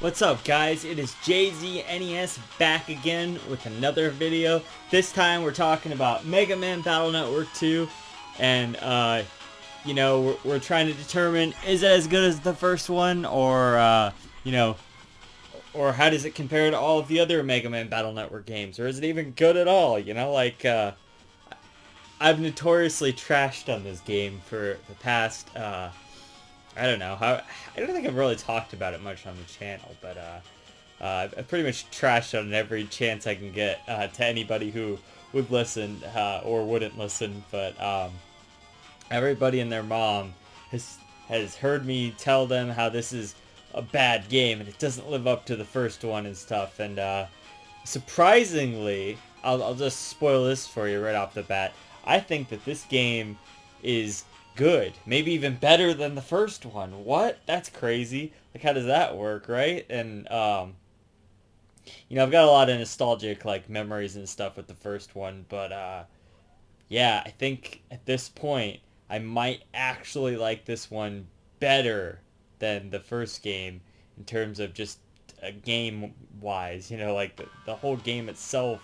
What's up, guys? It is JZNES back again with another video. This time we're talking about Megaman Battle Network 2, and we're trying to determine, is it as good as the first one, or or how does it compare to all of the other Mega Man Battle Network games, or is it even good at all? I've notoriously trashed on this game for the past I don't know how. I don't think I've really talked about it much on the channel, but I've pretty much trashed on every chance I can get to anybody who would listen or wouldn't listen. But everybody and their mom has heard me tell them how this is a bad game and it doesn't live up to the first one and stuff. And surprisingly, I'll just spoil this for you right off the bat. I think that this game is good, maybe even better than the first one. What? That's crazy. Like, how does that work, right? And I've got a lot of nostalgic memories and stuff with the first one, but yeah, I think at this point I might actually like this one better than the first game in terms of just game wise. The whole game itself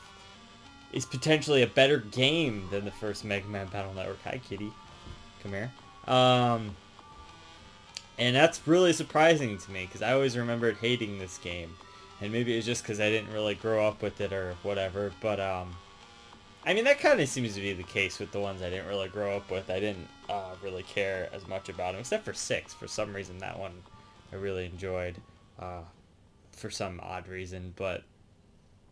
is potentially a better game than the first Mega Man Battle Network. Hi, kitty. Come here. And that's really surprising to me because I always remembered hating this game, and maybe it was just because I didn't really grow up with it or whatever. But I mean, that kind of seems to be the case with the ones I didn't really grow up with. I didn't really care as much about them, except for 6. For some reason, that one I really enjoyed for some odd reason. But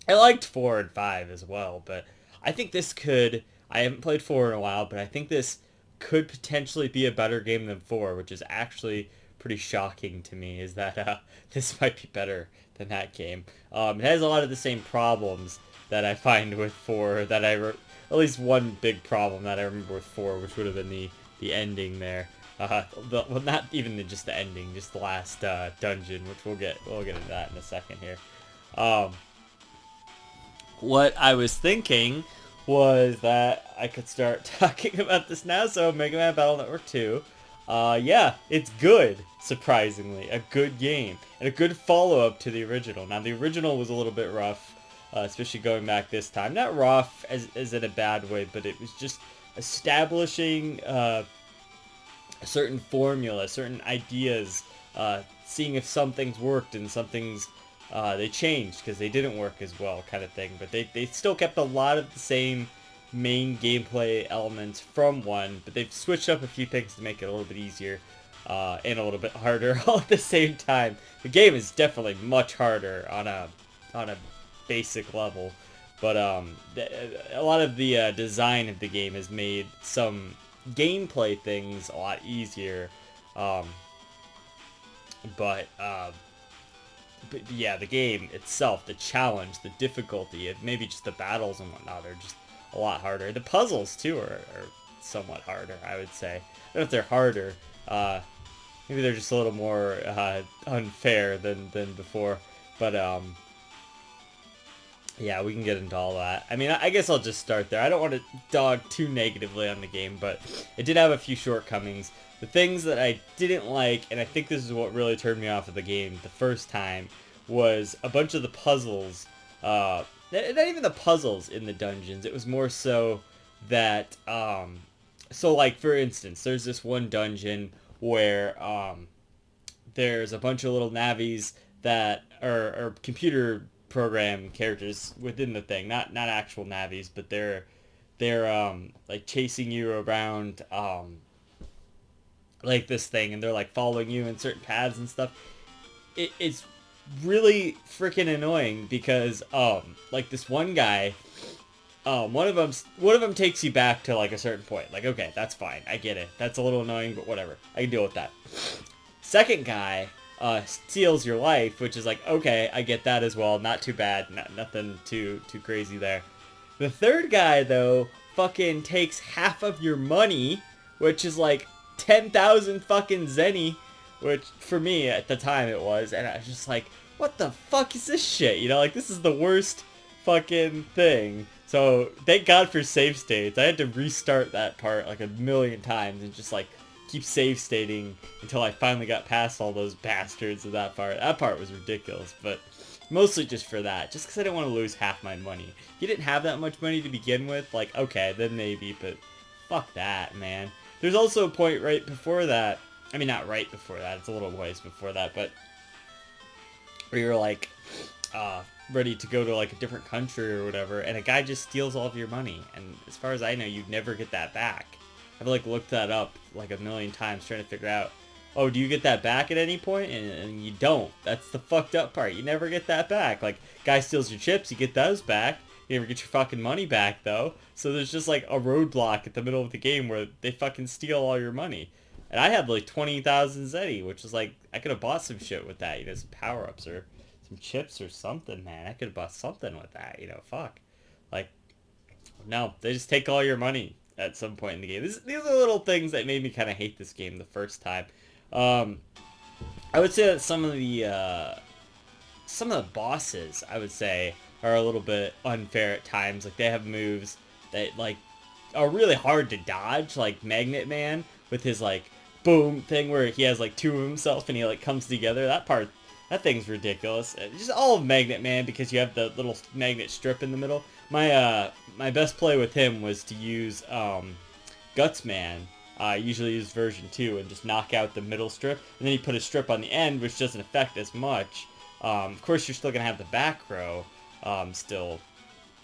I liked 4 and 5 as well. But I think this could. I haven't played 4 in a while, but I think this could potentially be a better game than 4, which is actually pretty shocking to me, is that this might be better than that game. It has a lot of the same problems that I find with 4, at least one big problem that I remember with 4, which would have been the ending there. Well, not even just the ending, just the last dungeon, which we'll get into that in a second here. What I was thinking was that I could start talking about this now. So Mega Man Battle Network 2, yeah, it's good, surprisingly. A good game, and a good follow-up to the original. Now, the original was a little bit rough, especially going back this time. Not rough as in a bad way, but it was just establishing a certain formula, certain ideas, seeing if some things worked and some things they changed because they didn't work as well, kind of thing. But they still kept a lot of the same main gameplay elements from 1, but they've switched up a few things to make it a little bit easier and a little bit harder all at the same time. The game is definitely much harder on a basic level, but a lot of the design of the game has made some gameplay things a lot easier. But yeah, the game itself, the challenge, the difficulty, maybe just the battles and whatnot are just a lot harder. The puzzles, too, are somewhat harder, I would say. I don't know if they're harder. Maybe they're just a little more unfair than before. But, yeah, we can get into all that. I mean, I guess I'll just start there. I don't want to dog too negatively on the game, but it did have a few shortcomings. The things that I didn't like, and I think this is what really turned me off of the game the first time, was a bunch of the puzzles. Not even the puzzles in the dungeons. It was more so that, so like, for instance, there's this one dungeon where there's a bunch of little navis that are computer program characters within the thing, not actual navis, but they're like chasing you around like this thing, and they're like following you in certain paths and stuff. It's really freaking annoying because like this one guy, one of them takes you back to like a certain point. Like, okay, that's fine, I get it, that's a little annoying, but whatever, I can deal with that. Second guy steals your life, which is like, okay, I get that as well, not too bad, nothing too crazy there. The third guy, though, fucking takes half of your money, which is like 10,000 fucking zenny, which for me at the time it was, and I was just like, what the fuck is this shit? Like, this is the worst fucking thing. So thank God for save states. I had to restart that part like a million times and just like keep save stating until I finally got past all those bastards of that part. That part was ridiculous, but mostly just for that. Just because I didn't want to lose half my money. If you didn't have that much money to begin with, like, okay, then maybe, but fuck that, man. There's also a point right before that. I mean, not right before that. It's a little ways before that, but where you're like, ready to go to like a different country or whatever, and a guy just steals all of your money, and as far as I know, you'd never get that back. I've like looked that up like a million times trying to figure out, oh, do you get that back at any point? And you don't. That's the fucked up part. You never get that back. Like, guy steals your chips, you get those back. You never get your fucking money back though. So there's just like a roadblock at the middle of the game where they fucking steal all your money. And I had like 20,000 ZENI, which was like, I could have bought some shit with that, you know, some power-ups or some chips or something, man. I could have bought something with that, you know, fuck. Like, no, they just take all your money at some point in the game. These are little things that made me kind of hate this game the first time. I would say that some of the bosses, I would say, are a little bit unfair at times. Like, they have moves that, like, are really hard to dodge, like Magnet Man with his, like, boom thing where he has, like, two of himself and he, like, comes together. That thing's ridiculous. Just all of Magnet Man, because you have the little magnet strip in the middle. My best play with him was to use Guts Man. I usually use version 2 and just knock out the middle strip, and then you put a strip on the end, which doesn't affect as much. Of course, you're still gonna have the back row still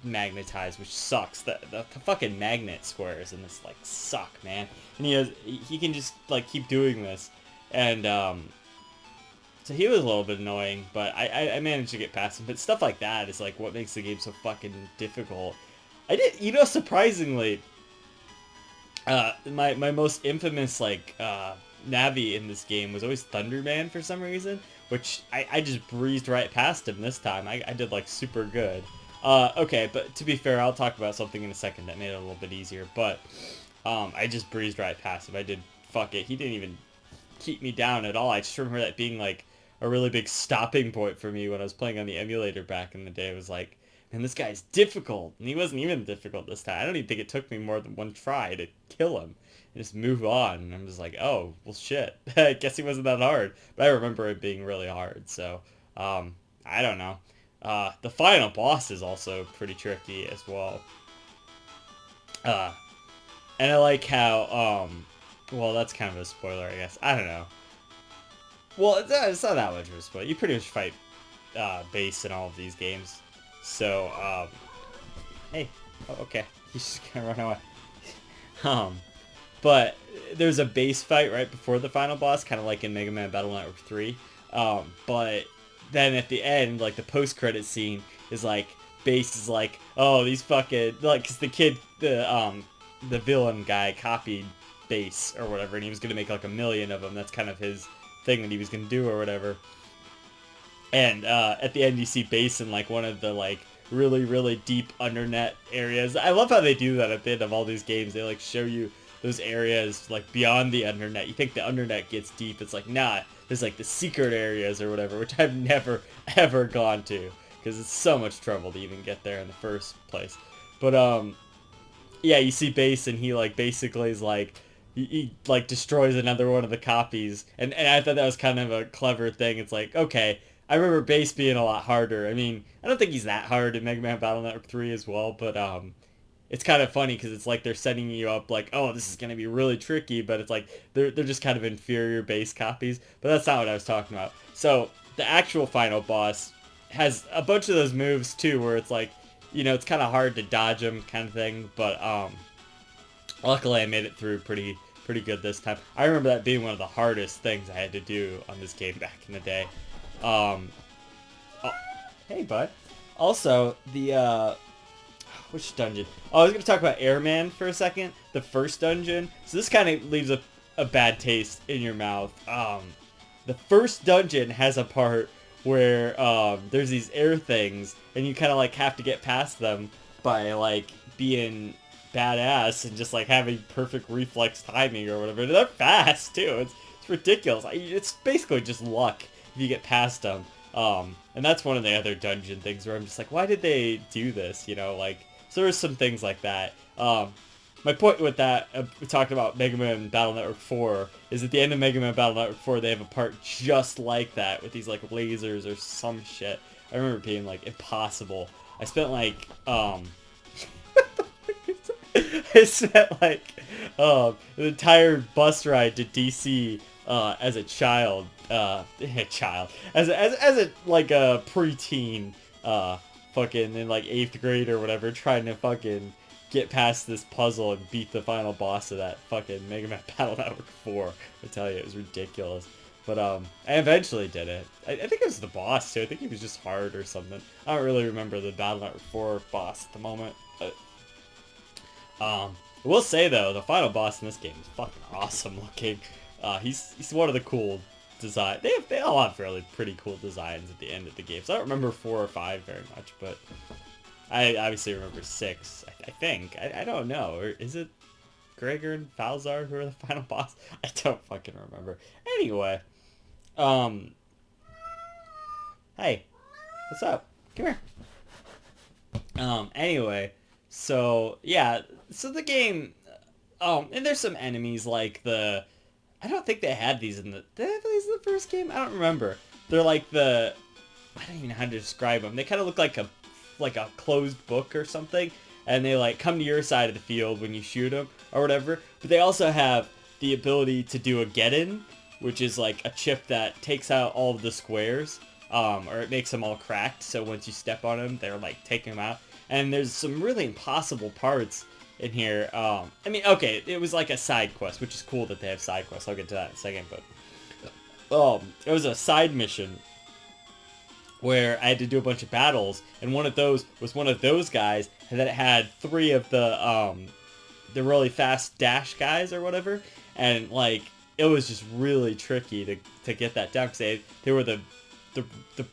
magnetized, which sucks. The fucking magnet squares in this like suck, man. And he can just like keep doing this, and so he was a little bit annoying, but I managed to get past him. But stuff like that is like what makes the game so fucking difficult. Surprisingly, my most infamous like Navi in this game was always Thunderman for some reason, which I just breezed right past him this time. I did like super good. Okay, but to be fair, I'll talk about something in a second that made it a little bit easier, but I just breezed right past him. I did fuck it. He didn't even keep me down at all. I just remember that being like a really big stopping point for me when I was playing on the emulator back in the day. It was like, man, this guy's difficult. And he wasn't even difficult this time. I don't even think it took me more than one try to kill him and just move on. And I'm just like, oh, well, shit. I guess he wasn't that hard. But I remember it being really hard. So, I don't know. The final boss is also pretty tricky as well. And I like how, well, that's kind of a spoiler, I guess. I don't know. Well, it's not that much of a spoiler. You pretty much fight base in all of these games. So, hey, oh, okay, he's just gonna run away. But there's a base fight right before the final boss, kind of like in Megaman Battle Network 3. But then at the end, like the post-credit scene is like, base is like, oh, these fucking, like, cause the kid, the villain guy copied base or whatever, and he was gonna make like 1 million of them. That's kind of his thing that he was gonna do or whatever. And at the end, you see base in like one of the like really, really deep undernet areas. I love how they do that at the end of all these games. They like show you those areas like beyond the undernet. You think the undernet gets deep. It's like, nah, there's like the secret areas or whatever, which I've never, ever gone to because it's so much trouble to even get there in the first place. But, yeah, you see base and he like basically is like, he like destroys another one of the copies. And I thought that was kind of a clever thing. It's like, okay, I remember base being a lot harder. I mean, I don't think he's that hard in Mega Man Battle Network 3 as well, but it's kind of funny because it's like they're setting you up like, oh, this is going to be really tricky, but it's like they're just kind of inferior base copies. But that's not what I was talking about. So the actual final boss has a bunch of those moves too, where it's like, you know, it's kind of hard to dodge them kind of thing, but luckily I made it through pretty good this time. I remember that being one of the hardest things I had to do on this game back in the day. Oh, hey, bud. Also, the, which dungeon? Oh, I was going to talk about Airman for a second. The first dungeon. So this kind of leaves a bad taste in your mouth. The first dungeon has a part where there's these air things, and you kind of like have to get past them by like being badass and just like having perfect reflex timing or whatever. They're fast too. It's ridiculous. It's basically just luck if you get past them. And that's one of the other dungeon things where I'm just like, why did they do this? You know, like, so there's some things like that. my point with that, we talked about Mega Man Battle Network 4, is at the end of Mega Man Battle Network 4, they have a part just like that, with these, like, lasers or some shit. I remember it being, like, impossible. I spent, like, I spent, like, an entire bus ride to DC, as a child, as a, like, a preteen, fucking in, like, 8th grade or whatever, trying to fucking get past this puzzle and beat the final boss of that fucking Mega Man Battle Network 4. I tell you, it was ridiculous. But, I eventually did it. I think it was the boss, too. I think he was just hard or something. I don't really remember the Battle Network 4 boss at the moment. But, I will say, though, the final boss in this game is fucking awesome looking. He's one of the cool design. They all have really pretty cool designs at the end of the game. So I don't remember 4 or 5 very much, but I obviously remember 6. I think. I don't know. Or is it Gregor and Falzar who are the final boss? I don't fucking remember. Anyway, hey, what's up? Come here. Anyway, so yeah, so the game, and there's some enemies like I don't think they had these did they have these in the first game? I don't remember. They're like I don't even know how to describe them. They kind of look like a closed book or something, and they like come to your side of the field when you shoot them or whatever. But they also have the ability to do a get-in, which is like a chip that takes out all of the squares, or it makes them all cracked. So once you step on them, they're like taking them out. And there's some really impossible parts in here. I mean, okay, it was like a side quest, which is cool that they have side quests. I'll get to that in a second, but it was a side mission where I had to do a bunch of battles, and one of those was one of those guys that had 3 of the really fast dash guys or whatever, and like it was just really tricky to get that down because they were the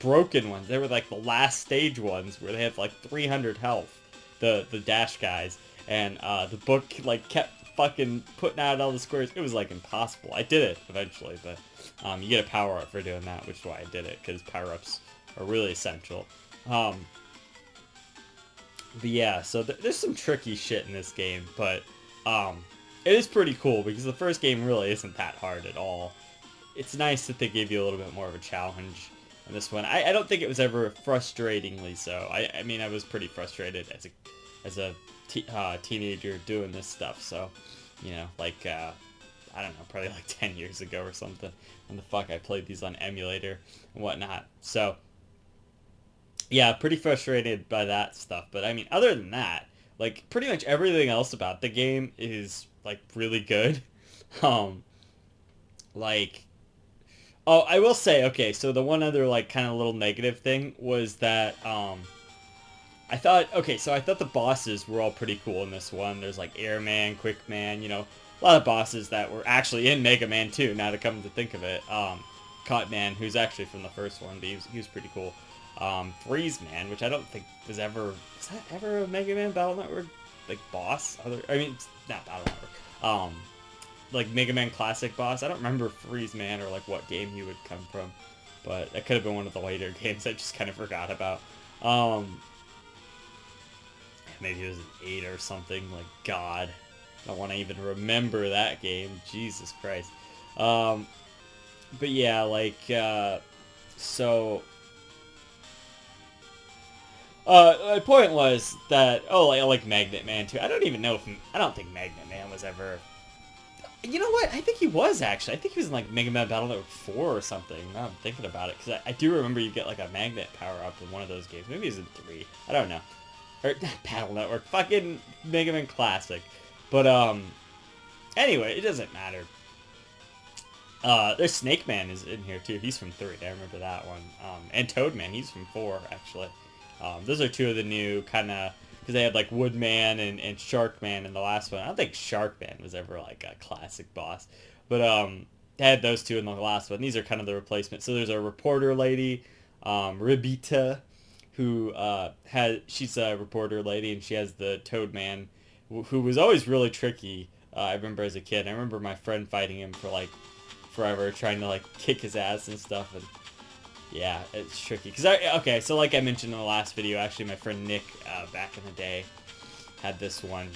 broken ones. They were like the last stage ones where they had like 300 health, the dash guys, and the book like kept fucking putting out all the squares. It was like impossible. I did it eventually, but you get a power up for doing that, which is why I did it, because power ups are really essential. But yeah, so there's some tricky shit in this game, but it is pretty cool because the first game really isn't that hard at all. It's nice that they gave you a little bit more of a challenge in this one. I don't think it was ever frustratingly so. I mean, I was pretty frustrated as a teenager doing this stuff, so, you know, like, I don't know, probably like 10 years ago or something, when the fuck I played these on emulator and whatnot. So, yeah, pretty frustrated by that stuff, but I mean, other than that, like, pretty much everything else about the game is, like, really good. Like, oh, I will say, okay, so the one other, like, kind of little negative thing was that, I thought the bosses were all pretty cool in this one. There's, like, Airman, Quickman, you know, a lot of bosses that were actually in Mega Man 2, now to come to think of it. Cutman, who's actually from the first one, but he was pretty cool. Freeze Man, which I don't think was that ever a Mega Man Battle Network, like, boss? I mean, not Battle Network. Like, Mega Man Classic boss. I don't remember Freeze Man or, like, what game he would come from, but that could have been one of the later games I just kind of forgot about. Maybe it was an 8 or something, like, God. I don't want to even remember that game. Jesus Christ. But yeah, like, so... my point was that, I like Magnet Man too. I don't think Magnet Man was ever... You know what? I think he was, actually. I think he was in, like, Mega Man Battle Network 4 or something. Now I'm thinking about it, because I do remember you get, like, a magnet power-up in one of those games. Maybe it was in 3. I don't know. Or, not Battle Network. Fucking Mega Man Classic. But, anyway, it doesn't matter. There's Snake Man is in here, too. He's from 3. I remember that one. And Toad Man, he's from 4, actually. Those are 2 of the new kind of... Because they had, like, Woodman and Sharkman in the last one. I don't think Sharkman was ever, like, a classic boss. But, they had those 2 in the last one. These are kind of the replacements. So there's a reporter lady, Ribita, who, she's a reporter lady, and she has the Toad Man, who was always really tricky, I remember as a kid. I remember my friend fighting him for, like, forever, trying to, like, kick his ass and stuff, and... Yeah, it's tricky. Okay, so like I mentioned in the last video, actually my friend Nick, back in the day, had this one.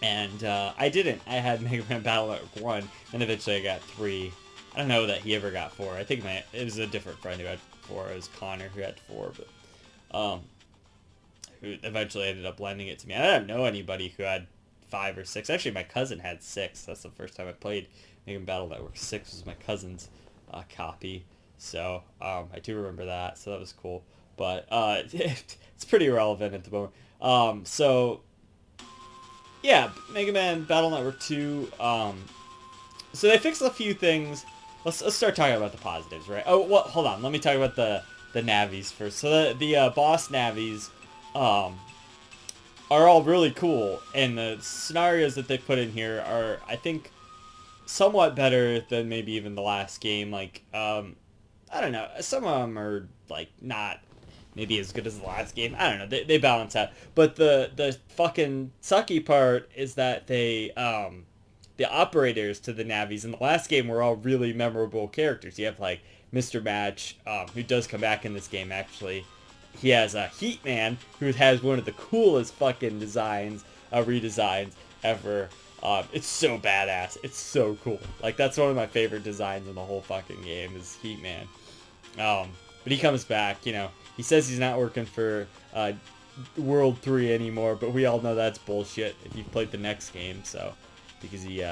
And I didn't. I had Megaman Battle Network 1, and eventually I got 3. I don't know that he ever got 4. I think it was a different friend who had 4. It was Connor who had 4, but who eventually ended up lending it to me. I don't know anybody who had 5 or 6. Actually, my cousin had 6. That's the first time I played Megaman Battle Network. 6 was my cousin's copy. So I do remember that. So that was cool. But it's pretty irrelevant at the moment. So yeah, Mega Man Battle Network 2. So they fixed a few things. Let's start talking about the positives, right? Oh, well, hold on. Let me talk about the navis first. So the boss navis are all really cool, and the scenarios that they put in here are, I think, somewhat better than maybe even the last game. Like, I don't know. Some of them are like not maybe as good as the last game. I don't know. They balance out. But the fucking sucky part is that the operators to the navis in the last game were all really memorable characters. You have like Mr. Match, who does come back in this game actually. He has a Heat Man, who has one of the coolest fucking designs, redesigns ever. It's so badass. It's so cool. Like, that's one of my favorite designs in the whole fucking game is Heat Man. But he comes back, you know. He says he's not working for World 3 anymore, but we all know that's bullshit if you've played the next game, so. Because he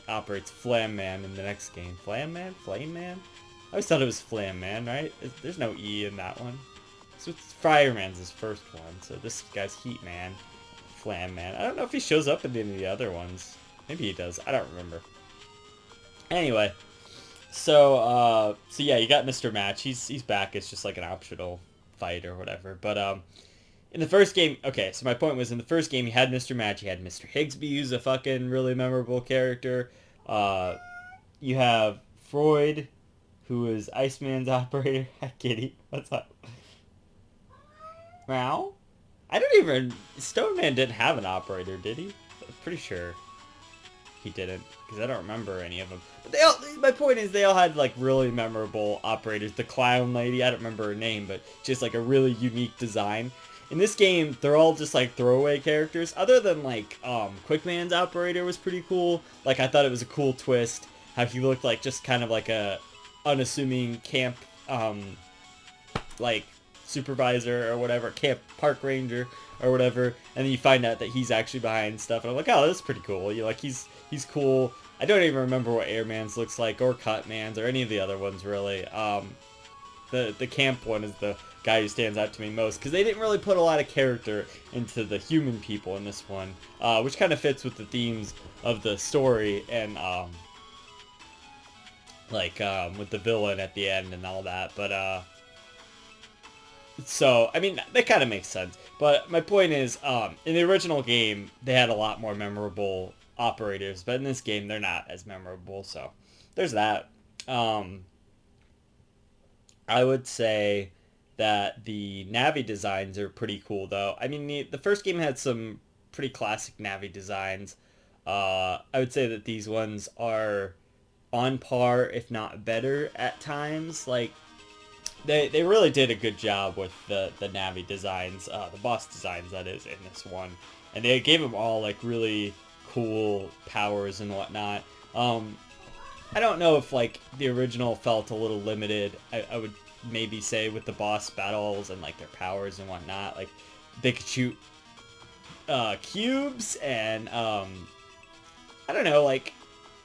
operates Flam Man in the next game. Flam Man? Flame Man? I always thought it was Flam Man, right? There's no E in that one. So Fireman's his first one, so this guy's Heat Man. Flam Man. I don't know if he shows up in any of the other ones. Maybe he does. I don't remember. Anyway, so yeah, you got Mr. Match. He's back. It's just like an optional fight or whatever. But in the first game, okay, so my point was in the first game you had Mr. Match, you had Mr. Higsby, who's a fucking really memorable character. You have Freud, who is Iceman's operator. Kitty, what's up? Meow? I don't even... Stone Man didn't have an operator, did he? I'm pretty sure he didn't, because I don't remember any of them. But my point is, they all had, like, really memorable operators. The clown lady, I don't remember her name, but just, like, a really unique design. In this game, they're all just, like, throwaway characters. Other than, like, Quickman's operator was pretty cool. Like, I thought it was a cool twist. How he looked like just kind of like a unassuming camp, like, supervisor or whatever, camp park ranger or whatever. And then you find out that he's actually behind stuff. And I'm like, oh, that's pretty cool. You like, he's cool. I don't even remember what Airman's looks like, or Cutman's, or any of the other ones, really. The camp one is the guy who stands out to me most, because they didn't really put a lot of character into the human people in this one, which kind of fits with the themes of the story, and with the villain at the end and all that. But so I mean, that kind of makes sense. But my point is, in the original game they had a lot more memorable operators, but in this game they're not as memorable, so there's that. I would say that the Navi designs are pretty cool, though. I mean, the first game had some pretty classic Navi designs. I would say that these ones are on par, if not better, at times. Like, they really did a good job with the Navi designs, the boss designs, that is, in this one. And they gave them all, like, really cool powers and whatnot. I don't know if, like, the original felt a little limited. I would maybe say with the boss battles and, like, their powers and whatnot. Like, they could shoot cubes and, I don't know, like,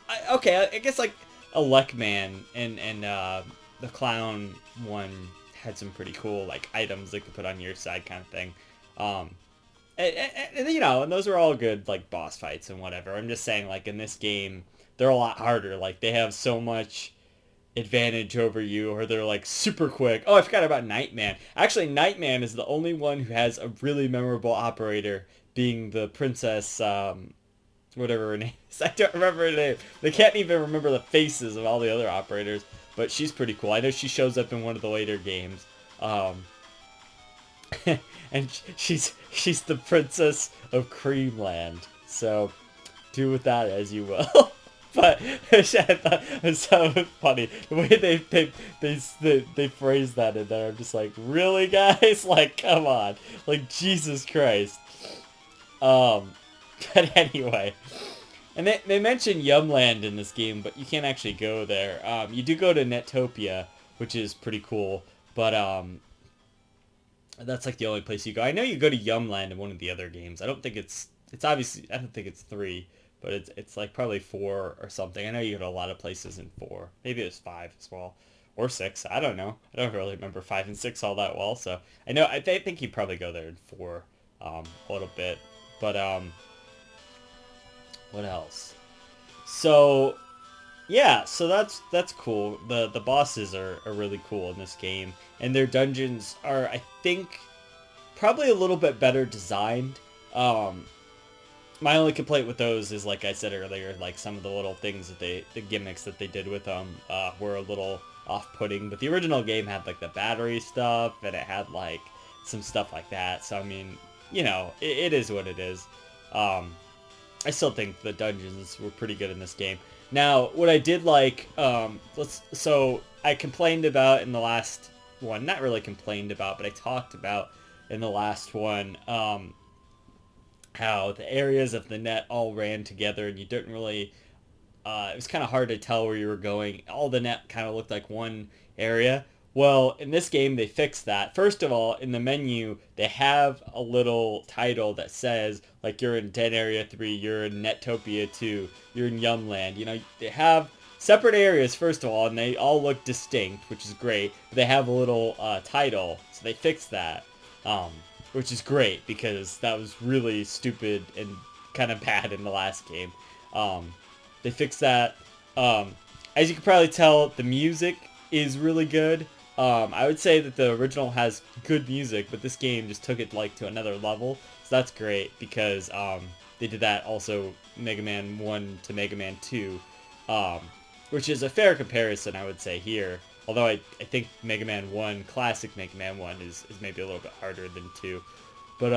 I guess, like, a Luckman and the clown one had some pretty cool, like, items they could put on your side kind of thing. And you know, and those are all good, like, boss fights and whatever. I'm just saying, like, in this game, they're a lot harder. Like, they have so much advantage over you, or they're, like, super quick. Oh, I forgot about Nightman. Actually, Nightman is the only one who has a really memorable operator, being the princess, whatever her name is. I don't remember her name. They can't even remember the faces of all the other operators, but she's pretty cool. I know she shows up in one of the later games. And she's the princess of Creamland. So do with that as you will. But I thought it was so funny the way they phrase that in there. I'm just like, really, guys? Like, come on, like, Jesus Christ. Um, but anyway, and they mention Yumland in this game, but you can't actually go there. You do go to Netopia, which is pretty cool, but that's like the only place you go. I know you go to Yumland in one of the other games. I don't think it's obviously I don't think it's 3, but it's like probably 4 or something. I know you go to a lot of places in 4. Maybe it was 5 as well. Or 6. I don't know. I don't really remember 5 and 6 all that well. So I know I think you probably go there in 4 a little bit. But what else? So yeah, so that's cool. The bosses are really cool in this game, and their dungeons are, I think, probably a little bit better designed. Um, my only complaint with those is, like I said earlier, like some of the little things that the gimmicks that they did with them were a little off-putting. But the original game had like the battery stuff, and it had like some stuff like that. So I mean, it is what it is. I still think the dungeons were pretty good in this game. Now, what I did like, so I complained about in the last one, not really complained about, but I talked about in the last one, how the areas of the net all ran together and you didn't really, it was kind of hard to tell where you were going. All the net kind of looked like one area. Well, in this game, they fixed that. First of all, in the menu, they have a little title that says, like, you're in Den Area 3, you're in Netopia 2, you're in Yumland. They have separate areas, first of all, and they all look distinct, which is great. They have a little title, so they fixed that, which is great, because that was really stupid and kind of bad in the last game. They fixed that. As you can probably tell, the music is really good. I would say that the original has good music, but this game just took it like to another level. So that's great because they did that also Mega Man 1 to Mega Man 2, which is a fair comparison, I would say, here. Although I think Mega Man 1, classic Mega Man 1, is maybe a little bit harder than 2. But,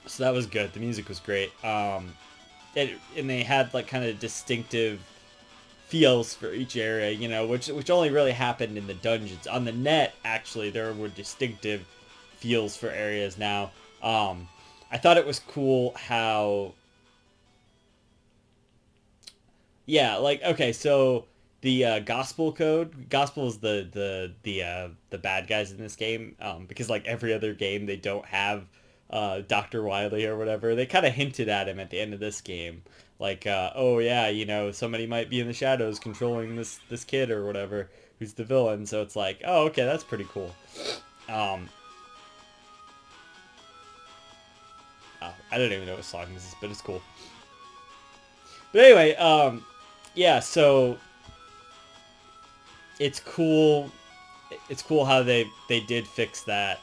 so that was good. The music was great. And they had like kind of distinctive feels for each area, which only really happened in the dungeons. On the net, actually, there were distinctive feels for areas now. I thought it was cool how, yeah, like, okay, so the gospel code, gospel is the bad guys in this game, because like every other game, they don't have Dr. Wily or whatever. They kind of hinted at him at the end of this game. Like, oh yeah, somebody might be in the shadows controlling this kid or whatever, who's the villain. So it's like, oh, okay, that's pretty cool. I don't even know what song this is, but it's cool. But anyway, yeah, so it's cool. It's cool how they did fix that.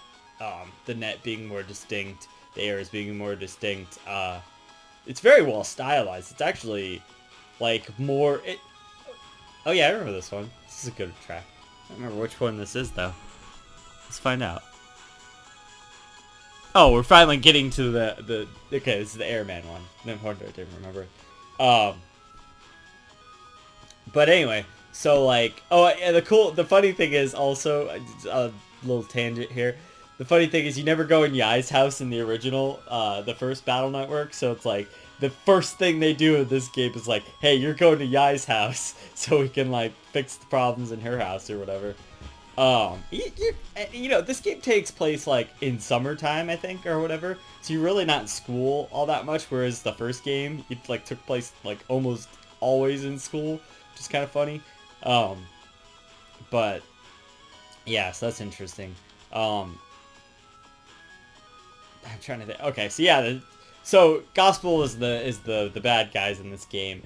The net being more distinct, the areas being more distinct. It's very well stylized. It's actually like more. Oh yeah, I remember this one. This is a good track. I don't remember which one this is though. Let's find out. Oh, we're finally getting to the. Okay, this is the Airman one. No wonder I didn't remember. But anyway, so like, oh, and the funny thing is also a little tangent here. The funny thing is you never go in Yai's house in the original, the first Battle Network. So it's like the first thing they do in this game is like, hey, you're going to Yai's house so we can like fix the problems in her house or whatever. This game takes place like in summertime, I think, or whatever. So you're really not in school all that much. Whereas the first game, it like took place like almost always in school, which is kind of funny. But yeah, so that's interesting. I'm trying to think. Okay, so yeah, so Gospel is the bad guys in this game.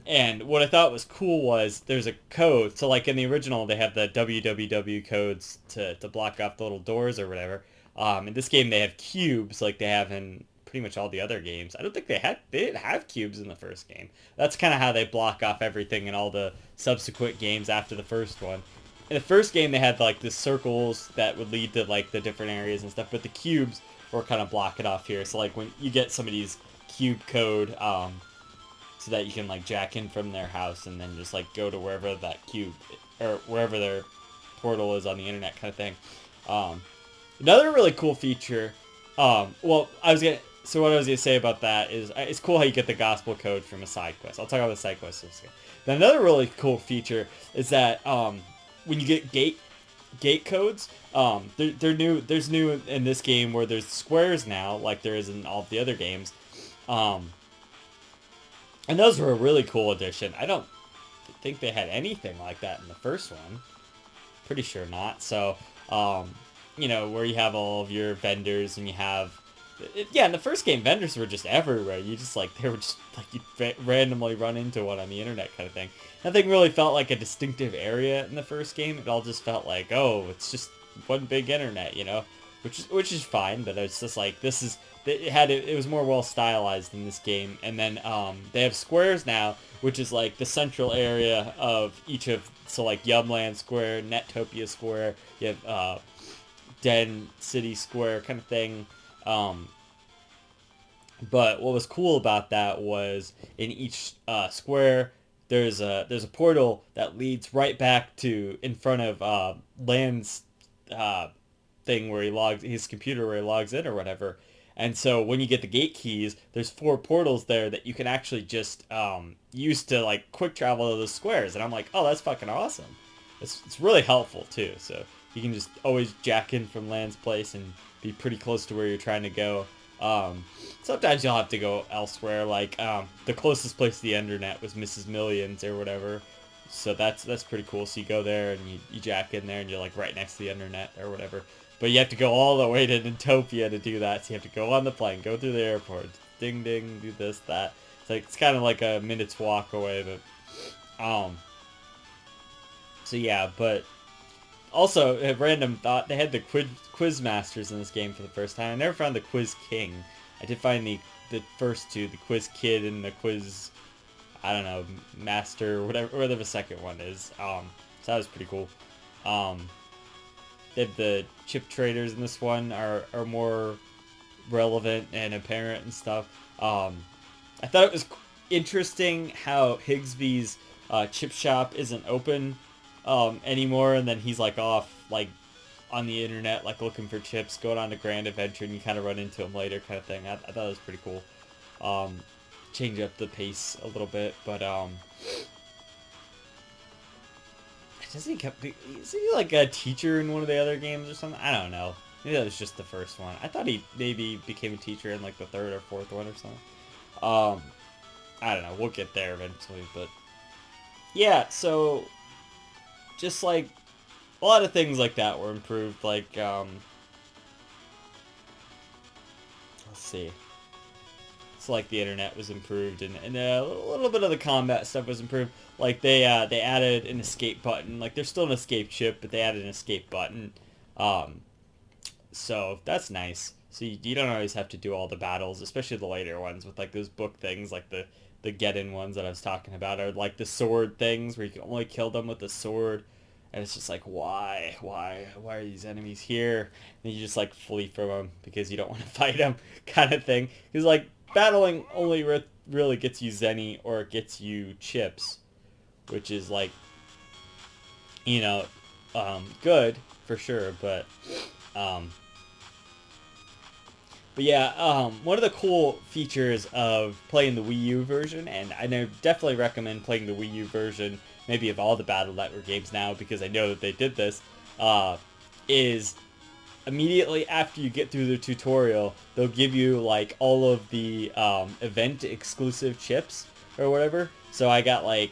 And what I thought was cool was there's a code. So like in the original, they have the www codes to block off the little doors or whatever. In this game, they have cubes like they have in pretty much all the other games. I don't think they didn't have cubes in the first game. That's kind of how they block off everything in all the subsequent games after the first one. In the first game, they had like the circles that would lead to like the different areas and stuff, but the cubes were kind of blocking off here. So like when you get somebody's cube code, so that you can like jack in from their house and then just like go to wherever that cube or wherever their portal is on the internet kind of thing. Another really cool feature, well, so what I was gonna say about that is it's cool how you get the gospel code from a side quest. I'll talk about the side quest in a second. Then another really cool feature is that when you get gate codes, they're new. There's new in this game where there's squares now, like there is in all of the other games, and those were a really cool addition. I don't think they had anything like that in the first one. Pretty sure not. So, where you have all of your vendors and you have, yeah, in the first game, vendors were just everywhere. You just they were just you randomly run into one on the internet kind of thing. Nothing really felt like a distinctive area in the first game. It all just felt like, oh, it's just one big internet, which is fine. But it's just like it was more well stylized in this game. And then they have squares now, which is like the central area of each of, so like Yumland Square, Nettopia Square, you have Den City Square kind of thing. But what was cool about that was in each square there's a portal that leads right back to in front of Land's thing where his computer where he logs in or whatever. And so when you get the gate keys, there's 4 portals there that you can actually just use to quick travel to those squares. And I'm like, oh, that's fucking awesome. It's really helpful too. So you can just always jack in from Land's place and be pretty close to where you're trying to go. Sometimes you'll have to go elsewhere. The closest place to the internet was Mrs. Millions or whatever. So that's pretty cool. So you go there and you jack in there and you're right next to the internet or whatever. But you have to go all the way to Nettopia to do that. So you have to go on the plane, go through the airport, ding ding, do this, that. It's kind of like a minute's walk away, but so yeah, but also a random thought, they had the quiz masters in this game for the first time. I never found the quiz king. I did find the first two, the quiz kid and the quiz, I don't know, master, whatever the second one is. So that was pretty cool. The chip traders in this one are more relevant and apparent and stuff. I thought it was interesting how Higsby's chip shop isn't open anymore, and then he's off on the internet looking for chips, going on a grand adventure, and you kind of run into him later kind of thing. I thought it was pretty cool. Change up the pace a little bit, but is he a teacher in one of the other games or something? I don't know. Maybe that was just the first one. I thought he maybe became a teacher in the third or fourth one or something. I don't know. We'll get there eventually, but yeah. So just a lot of things like that were improved. Let's see. It's the internet was improved, and a little bit of the combat stuff was improved. They added an escape button. There's still an escape chip, but they added an escape button. So that's nice. So you don't always have to do all the battles, especially the later ones with those book things, the get-in ones that I was talking about, or the sword things where you can only kill them with the sword. And it's just why are these enemies here? And you just flee from them because you don't want to fight them, kind of thing. Because battling only really gets you Zenny or it gets you chips, which is good for sure. But yeah, one of the cool features of playing the Wii U version, and I definitely recommend playing the Wii U version, maybe of all the Battle Network games now, because I know that they did this, is immediately after you get through the tutorial, they'll give you all of the event exclusive chips or whatever. So I got the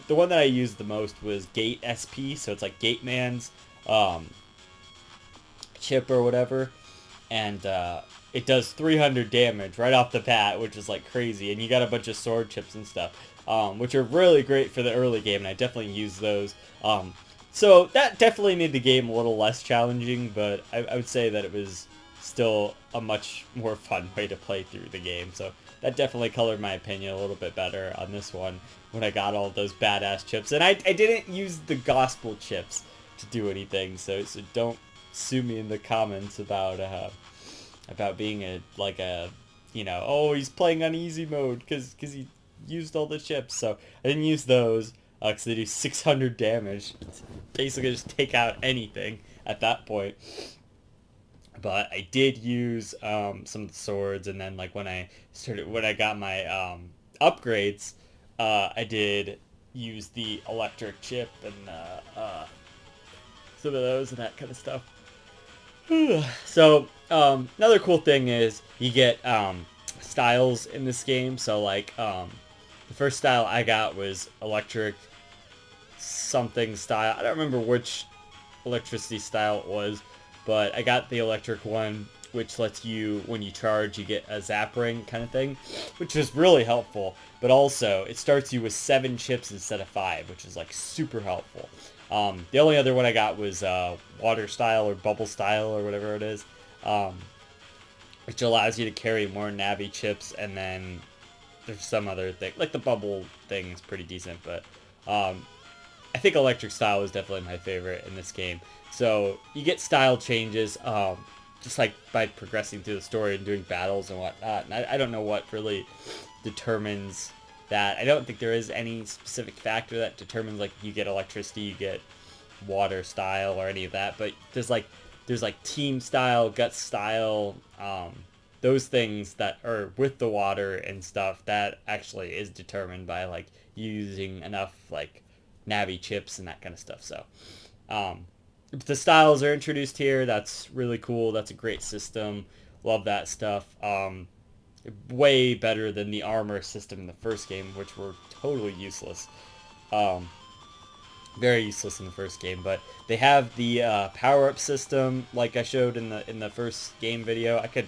one that I used the most was Gate SP, so it's Gate Man's chip or whatever, and it does 300 damage right off the bat, which is crazy, and you got a bunch of sword chips and stuff, which are really great for the early game, and I definitely use those. So that definitely made the game a little less challenging, but I would say that it was still a much more fun way to play through the game. So that definitely colored my opinion a little bit better on this one when I got all those badass chips. And I didn't use the gospel chips to do anything, so don't sue me in the comments about being oh, he's playing on easy mode because he used all the chips. So I didn't use those. Because they do 600 damage. Basically just take out anything at that point. But I did use some of the swords, and then like when I got my upgrades, I did use the electric chip and some of those and that kind of stuff. So another cool thing is you get styles in this game. So like the first style I got was electric something style. I don't remember which electricity style it was, but I got the electric one, which lets you, when you charge, you get a zap ring kind of thing, which is really helpful. But also, it starts you with 7 chips instead of 5, which is like super helpful. The only other one I got was water style or bubble style or whatever it is, um, which allows you to carry more Navi chips, and then there's some other thing, like the bubble thing is pretty decent, but I think electric style is definitely my favorite in this game. So you get style changes just like by progressing through the story and doing battles and whatnot. And I don't know what really determines that. I don't think there is any specific factor that determines like you get electricity, you get water style or any of that. But there's like team style, gut style, those things that are with the water and stuff that actually is determined by like using enough like Navi chips and that kind of stuff. So the styles are introduced here. That's really cool. That's a great system. Love that stuff. Way better than the armor system in the first game, which were totally useless. Um, Very useless in the first game, but they have the power-up system like I showed in the first game video. I could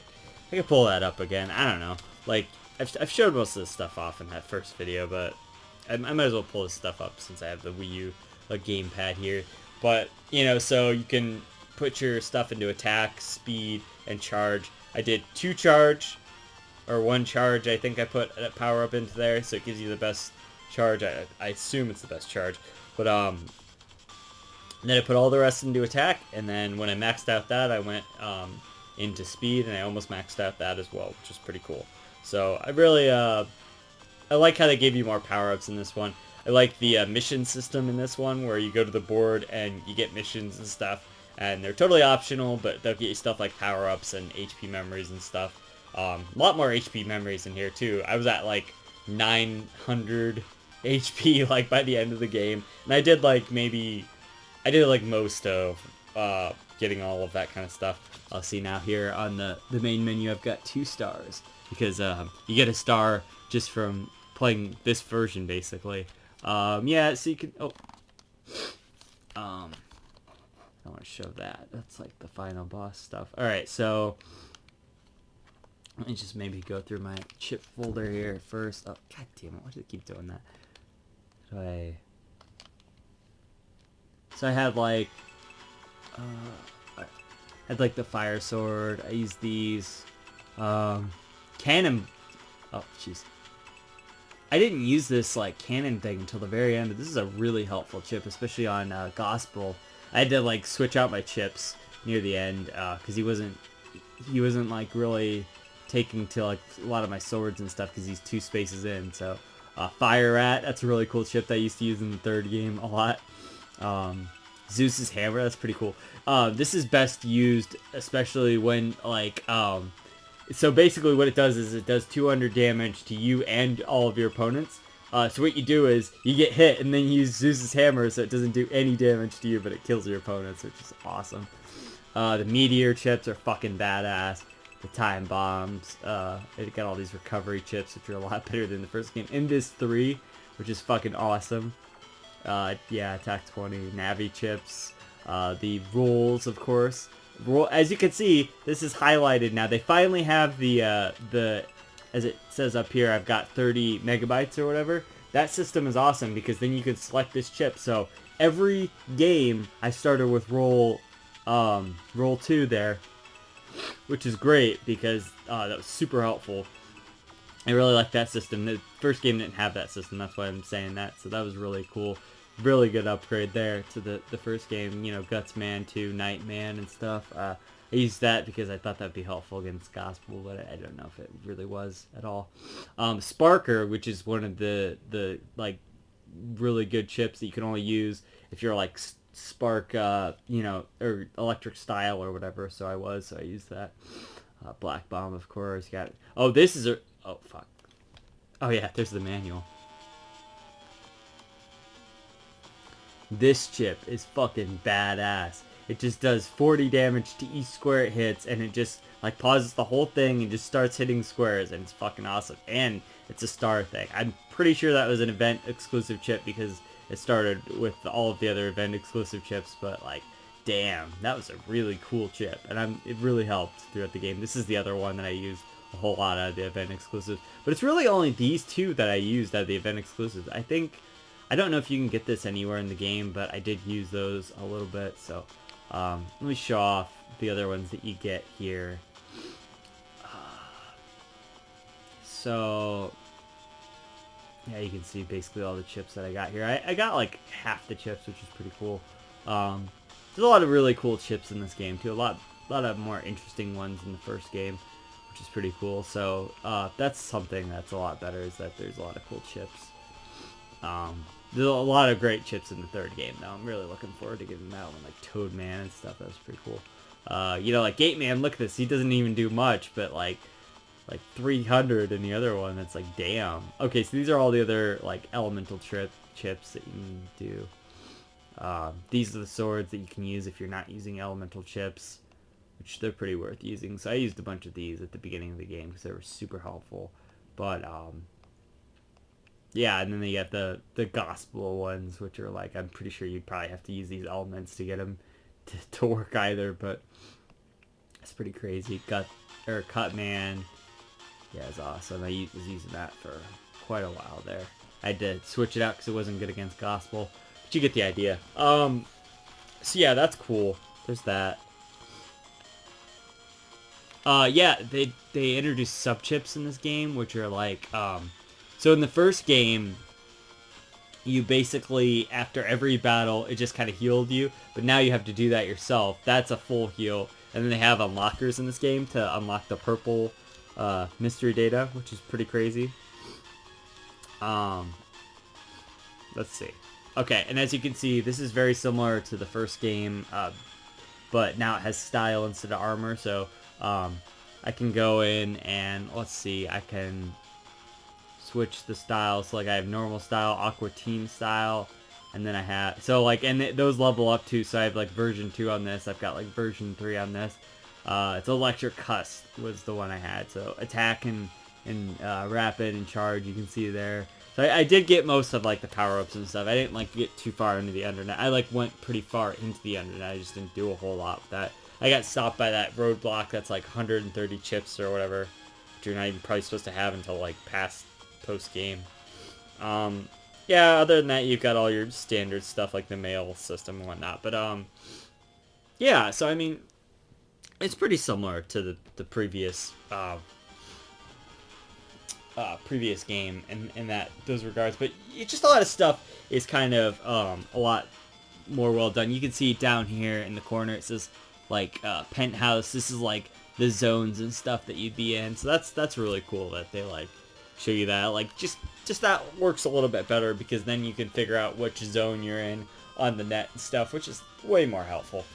pull that up again. I don't know. Like I've showed most of this stuff off in that first video, but I might as well pull this stuff up since I have the Wii U gamepad here. But so you can put your stuff into attack, speed, and charge. I did 2 charge or 1 charge. I think I put a power up into there, so it gives you the best charge. I assume it's the best charge. But then I put all the rest into attack, and then when I maxed out that, I went into speed, and I almost maxed out that as well, which is pretty cool. So I really I like how they gave you more power-ups in this one. I like the mission system in this one, where you go to the board and you get missions and stuff, and they're totally optional, but they'll get you stuff like power-ups and HP memories and stuff. A lot more HP memories in here too. I was at like 900 HP like by the end of the game, and I did like most of getting all of that kind of stuff. I'll see now here on the main menu I've got 2 stars because you get a star just from playing this version basically. Yeah, so you can I want to show that. That's like the final boss stuff. Alright, so let me just maybe go through my chip folder here first. Oh, god damn it, why does it keep doing that? So I had like I had like the fire sword. I used these cannon. Oh jeez, I didn't use this like cannon thing until the very end. This is a really helpful chip, especially on Gospel. I had to like switch out my chips near the end because he wasn't like really taking to like a lot of my swords and stuff because he's 2 spaces in. So Fire Rat, that's a really cool chip that I used to use in the 3rd game a lot. Zeus's hammer, that's pretty cool. This is best used especially when like so basically what it does is it does 200 damage to you and all of your opponents. So what you do is you get hit and then you use Zeus's hammer so it doesn't do any damage to you, but it kills your opponents, which is awesome. The meteor chips are fucking badass. The time bombs. It got all these recovery chips, which are a lot better than the first game. Invis 3, which is fucking awesome. Yeah, attack 20, Navi chips. The rolls, of course. As you can see, this is highlighted now. They finally have the as it says up here, I've got 30 megabytes or whatever. That system is awesome because then you can select this chip. So every game I started with roll 2 there, which is great because that was super helpful. I really like that system. The first game didn't have that system, that's why I'm saying that. So that was really cool. Really good upgrade there to the first game. Guts Man 2, Night Man and stuff. I used that because I thought that'd be helpful against Gospel, but I don't know if it really was at all. Sparker, which is one of the like really good chips that you can only use if you're like spark, you know, or electric style or whatever. So I used that. Black bomb, of course. You got. Oh, this is a. Oh fuck. Oh yeah, there's the manual. This chip is fucking badass. It just does 40 damage to each square it hits, and it just like pauses the whole thing and just starts hitting squares, and it's fucking awesome. And it's a star thing. I'm pretty sure that was an event exclusive chip because it started with all of the other event exclusive chips, but like, damn, that was a really cool chip, and it really helped throughout the game. This is the other one that I used a whole lot out of the event exclusives, but it's really only these two that I used out of the event exclusives. I don't know if you can get this anywhere in the game, but I did use those a little bit. So let me show off the other ones that you get here. So yeah, you can see basically all the chips that I got here. I got like half the chips, which is pretty cool. There's a lot of really cool chips in this game too. A lot of more interesting ones in the first game, which is pretty cool. So that's something that's a lot better, is that there's a lot of cool chips. There's a lot of great chips in the third game, though. I'm really looking forward to getting that one, like Toad Man and stuff. That was pretty cool. You know, like Gate Man, look at this. He doesn't even do much, but like 300 in the other one. That's like, damn. Okay, so these are all the other like elemental chips that you can do. These are the swords that you can use if you're not using elemental chips, which they're pretty worth using. So I used a bunch of these at the beginning of the game because they were super helpful. But yeah, and then they get the gospel ones, which are like, I'm pretty sure you'd probably have to use these elements to get them to work either, but it's pretty crazy. Cut Man, yeah, it's awesome. I was using that for quite a while there. I had to switch it out because it wasn't good against gospel, but you get the idea. So yeah, that's cool. There's that. Yeah, they introduced sub chips in this game, which are like so in the first game, you basically, after every battle, it just kind of healed you. But now you have to do that yourself. That's a full heal. And then they have unlockers in this game to unlock the purple mystery data, which is pretty crazy. Let's see. Okay, and as you can see, this is very similar to the first game, but now it has style instead of armor. So I can go in and, let's see, I can switch the styles. So like I have normal style, aqua team style, and then I have, so like, and those level up too. So I have like version 2 on this. I've got like version 3 on this. It's electric cuss was the one I had. So attack and rapid and charge, you can see there. So I did get most of like the power-ups and stuff. I didn't like get too far into the Undernet. I like went pretty far into the Undernet. I just didn't do a whole lot with that. I got stopped by that roadblock that's like 130 chips or whatever, which you're not even probably supposed to have until like past post-game. Yeah, other than that, you've got all your standard stuff like the mail system and whatnot. But yeah, so I mean, it's pretty similar to the previous previous game in those regards. But just a lot of stuff is kind of a lot more well done. You can see down here in the corner it says like penthouse. This is like the zones and stuff that you'd be in. So that's really cool that they like show you that. Like just that works a little bit better because then you can figure out which zone you're in on the net and stuff, which is way more helpful.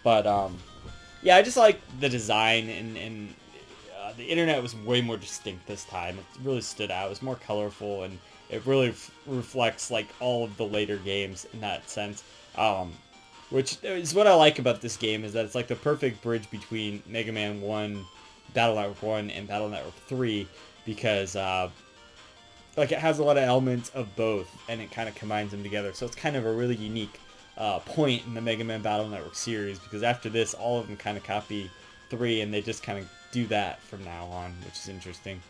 But yeah, I just like the design and the internet was way more distinct this time. It really stood out. It was more colorful and it really reflects like all of the later games in that sense. Which is what I like about this game, is that it's like the perfect bridge between Mega Man 1, Battle Network 1, and Battle Network 3, because like it has a lot of elements of both, and it kind of combines them together. So it's kind of a really unique point in the Mega Man Battle Network series, because after this, all of them kind of copy 3, and they just kind of do that from now on, which is interesting.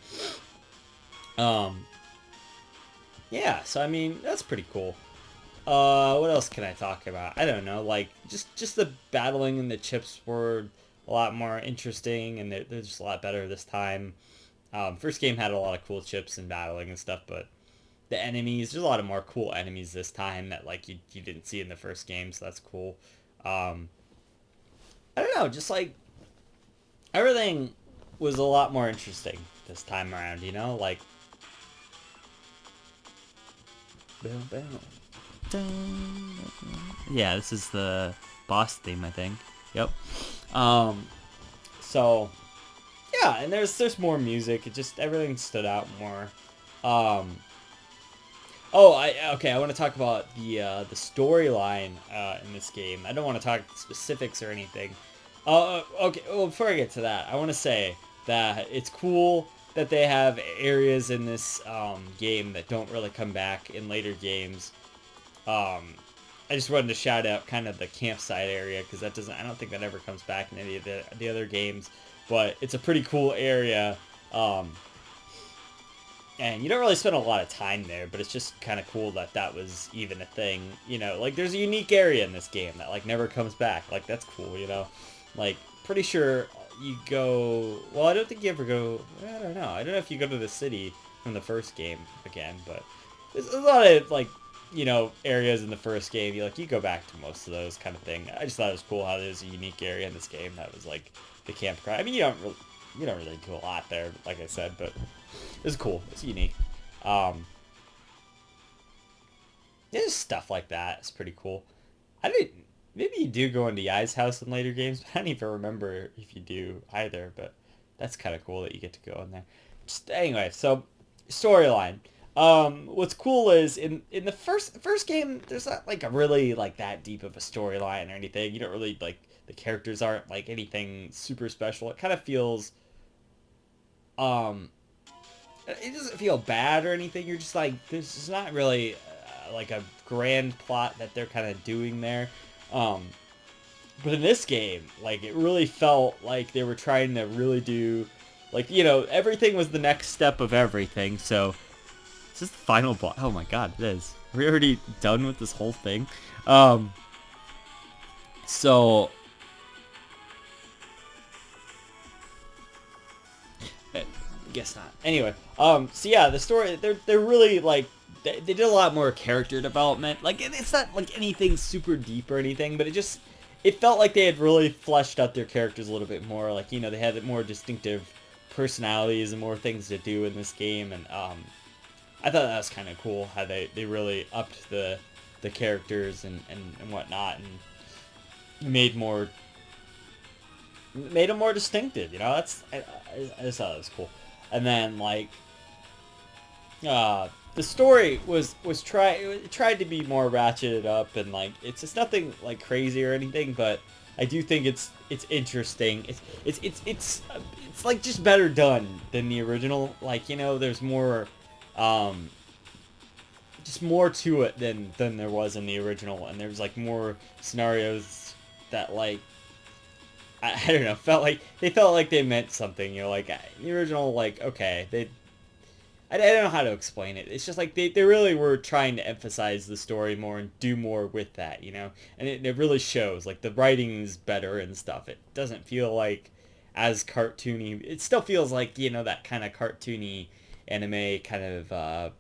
Yeah, so I mean, that's pretty cool. What else can I talk about? I don't know, like, just the battling and the chips were a lot more interesting, and they're just a lot better this time. First game had a lot of cool chips and battling and stuff, but the enemies, there's a lot of more cool enemies this time that, like, you didn't see in the first game, so that's cool. I don't know, just, like, everything was a lot more interesting this time around, you know? Like, boom, boom. Yeah, this is the boss theme, I think. Yep. Um, so yeah, and there's more music. It just everything stood out more. Um, oh, I want to talk about the storyline in this game. I don't want to talk specifics or anything. Okay. Well, before I get to that, I want to say that it's cool that they have areas in this game that don't really come back in later games. I just wanted to shout out kind of the campsite area because that doesn't. I don't think that ever comes back in any of the other games, but it's a pretty cool area. Um, and you don't really spend a lot of time there, but it's just kind of cool that that was even a thing. You know, like there's a unique area in this game that like never comes back. Like that's cool. You know, like pretty sure you go. Well, I don't think you ever go. I don't know. I don't know if you go to the city from the first game again, but there's a lot of like areas in the first game. You go back to most of those kind of thing. I just thought it was cool how there's a unique area in this game that was like the campground. I mean, you don't really do a lot there, like I said, but it's cool. It's unique. There's stuff like that. It's pretty cool. I didn't. Maybe you do go into Yai's house in later games, but I don't even remember if you do either. But that's kind of cool that you get to go in there. Just anyway, so storyline. What's cool is in the first game, there's not like a really like that deep of a storyline or anything. You don't really like the characters aren't like anything super special. It kind of feels um it doesn't feel bad or anything. You're just like there's not really like a grand plot that they're kind of doing there. Um, but in this game, like it really felt like they were trying to really do like everything was the next step of everything. So is this the final boss? Oh my god, it is. Are we already done with this whole thing? So guess not. Anyway, so yeah, the story they're really like they did a lot more character development. Like it's not like anything super deep or anything, but it felt like they had really fleshed out their characters a little bit more. Like they had more distinctive personalities and more things to do in this game, and I thought that was kind of cool how they really upped the characters and whatnot and made them more distinctive. I just thought it was cool. And then like the story it tried to be more ratcheted up, and like it's nothing like crazy or anything, but I do think it's interesting. It's like just better done than the original. Like there's more just more to it than there was in the original, and there's like more scenarios that like I don't know, felt like they meant something. Like the original, like okay, I don't know how to explain it. It's just like they really were trying to emphasize the story more and do more with that, and it really shows. Like the writing's better and stuff. It doesn't feel like as cartoony. It still feels like that kind of cartoony anime kind of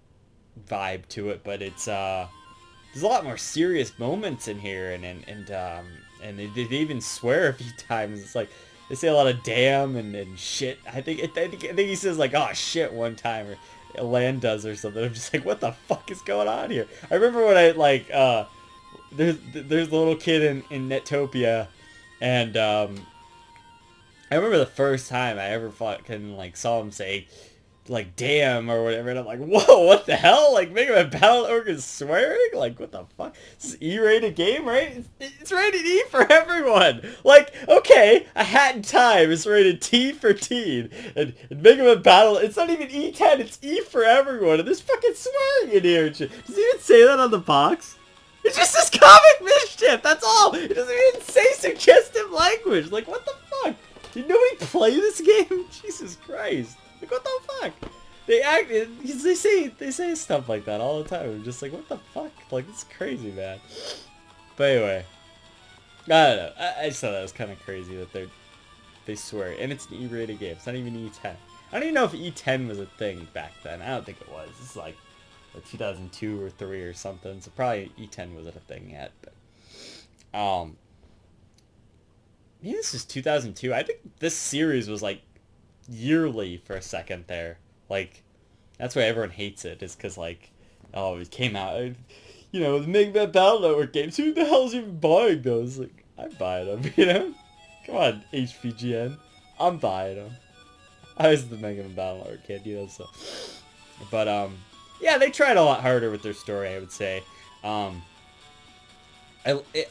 vibe to it, but it's there's a lot more serious moments in here, and they even swear a few times. It's like they say a lot of damn and shit. I think he says like oh shit one time, or Land does or something. I'm just like, what the fuck is going on here? I remember when I like there's the little kid in Netopia, and I remember the first time I ever fucking like saw him say like damn or whatever, and I'm like, whoa, what the hell? Like Megaman Battle Network is swearing? Like what the fuck? This is E-rated game, right? It's rated E for everyone. Like, okay, A Hat in Time is rated T for teen, and Megaman Battle, it's not even E10, it's E for everyone, and there's fucking swearing in here and shit. Does it even say that on the box? It's just this comic mischief, that's all. It doesn't even say suggestive language. Like what the fuck? Did nobody play this game? Jesus Christ. Like what the fuck? They say stuff like that all the time. I'm just like, what the fuck? Like it's crazy, man. But anyway, I don't know. I just thought that was kind of crazy that they swear, and it's an E-rated game. It's not even E10. I don't even know if E10 was a thing back then. I don't think it was. It's like 2002 or 3 or something. So probably E10 wasn't a thing yet. But maybe this is 2002. I think this series was like yearly for a second there. Like that's why everyone hates it, is because like oh it came out you know, the Megaman Battle Network games. Who the hell's even buying those? Like, I'm buying them, you know? Come on, HPGN. I'm buying them. I was the Megaman Battle Network kid, you know, so. But, yeah, they tried a lot harder with their story, I would say. Um, I, it,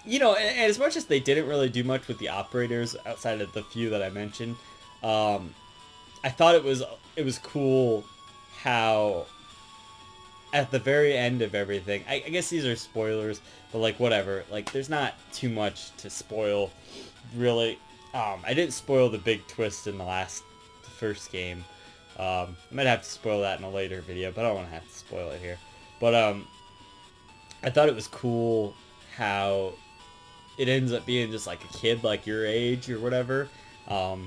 you know, and as much as they didn't really do much with the operators outside of the few that I mentioned, I thought it was cool how at the very end of everything, I guess these are spoilers, but like whatever, like there's not too much to spoil, really. I didn't spoil the big twist in the first game. I might have to spoil that in a later video, but I don't want to have to spoil it here. But I thought it was cool how it ends up being just like a kid like your age or whatever,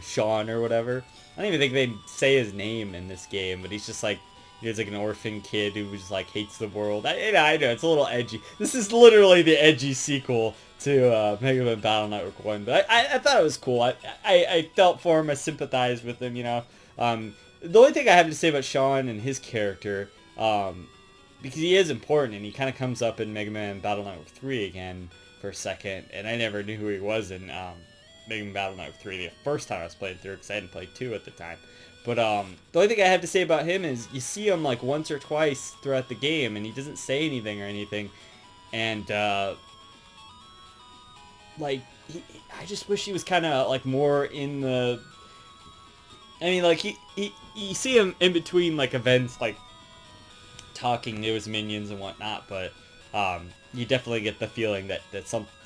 Sean or whatever. I don't even think they say his name in this game, but he's just like, he's like an orphan kid who just like hates the world. I know, it's a little edgy. This is literally the edgy sequel to Mega Man Battle Network 1, but I thought it was cool. I felt for him, I sympathized with him, you know. The only thing I have to say about Sean and his character, because he is important and he kind of comes up in Mega Man Battle Network 3 again for a second, and I never knew who he was in Mega Man Battle Network 3 the first time I was playing through, because I hadn't played 2 at the time. But the only thing I have to say about him is you see him like once or twice throughout the game, and he doesn't say anything or anything, and like I just wish he was kind of like more in the. I mean, like you see him in between like events, like talking to his minions and whatnot, but you definitely get the feeling that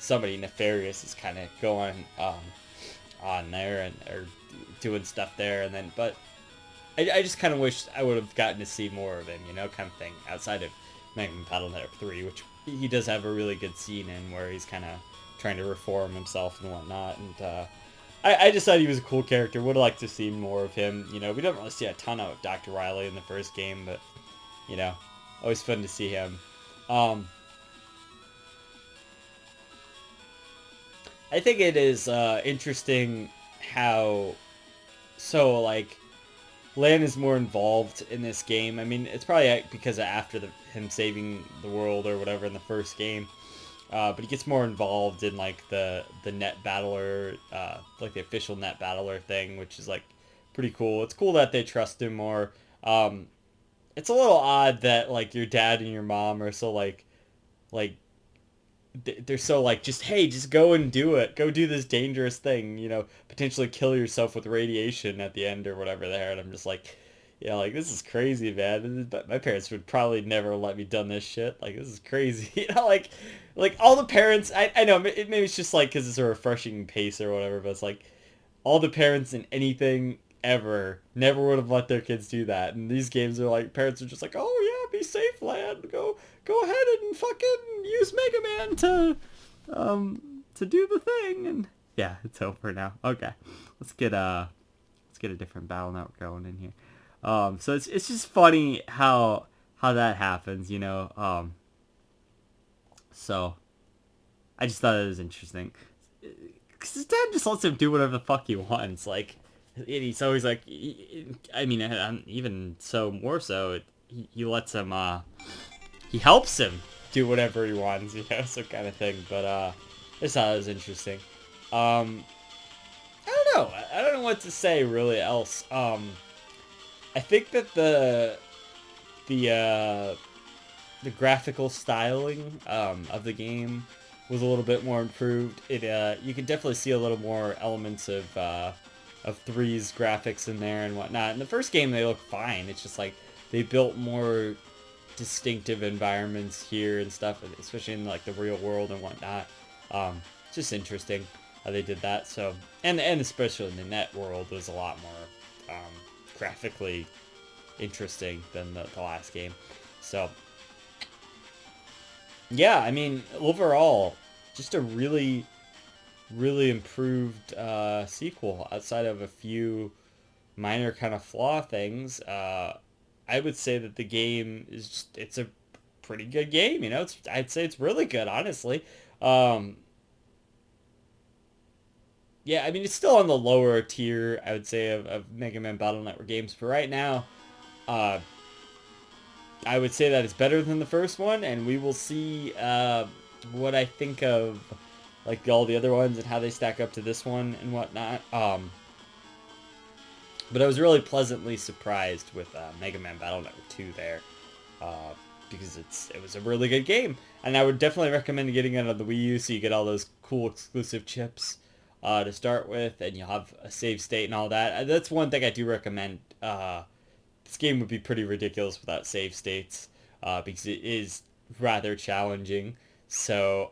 somebody nefarious is kind of going on there and or doing stuff there, and then but I just kind of wish I would have gotten to see more of him, you know, kind of thing, outside of Megaman Battle Network 3, which he does have a really good scene in where he's kind of trying to reform himself and whatnot, and I just thought he was a cool character. Would have liked to see more of him, you know. We don't really see a ton of Dr. Wily in the first game, but, you know, always fun to see him. I think it is interesting how, so, like, Lan is more involved in this game. I mean, it's probably because after him saving the world or whatever in the first game, but he gets more involved in, like, the net battler, like the official net battler thing, which is, like, pretty cool. It's cool that they trust him more. It's a little odd that, like, your dad and your mom are so, like, they're so like, just go and do it. Go do this dangerous thing, you know, potentially kill yourself with radiation at the end or whatever there. And I'm just like, yeah, like, this is crazy, man. But my parents would probably never let me done this shit. Like, this is crazy. You know, like all the parents, I know, maybe it's just like because it's a refreshing pace or whatever, but it's like all the parents in anything ever never would have let their kids do that. And these games are like, parents are just like, oh yeah, be safe, lad. Go ahead and fucking use Mega Man to do the thing. And yeah, it's over now. Okay, let's get a different battle network going in here. So it's just funny how that happens, you know. So I just thought it was interesting. Cause his dad just lets him do whatever the fuck he wants. Like, he's always like, I mean, even so, more so, he lets him, he helps him do whatever he wants, you know, some kind of thing. But I just thought it was interesting. I don't know. I don't know what to say really else. I think that the graphical styling of the game was a little bit more improved. You can definitely see a little more elements of 3's graphics in there and whatnot. In the first game, they look fine. It's just like they built more distinctive environments here and stuff, especially in like the real world and whatnot. It's just interesting how they did that. So and especially in the net world was a lot more graphically interesting than the last game. So yeah, I mean, overall, just a really, really improved sequel outside of a few minor kind of flaw things. I would say that the game is it's a pretty good game, you know. I'd say it's really good, honestly. Yeah, I mean, it's still on the lower tier, I would say, of Mega Man Battle Network games, but right now, I would say that it's better than the first one, and we will see what I think of like all the other ones and how they stack up to this one and whatnot. But I was really pleasantly surprised with Mega Man Battle Network 2 there, because it was a really good game, and I would definitely recommend getting it on the Wii U so you get all those cool exclusive chips to start with, and you'll have a save state and all that. That's one thing I do recommend. This game would be pretty ridiculous without save states, because it is rather challenging. So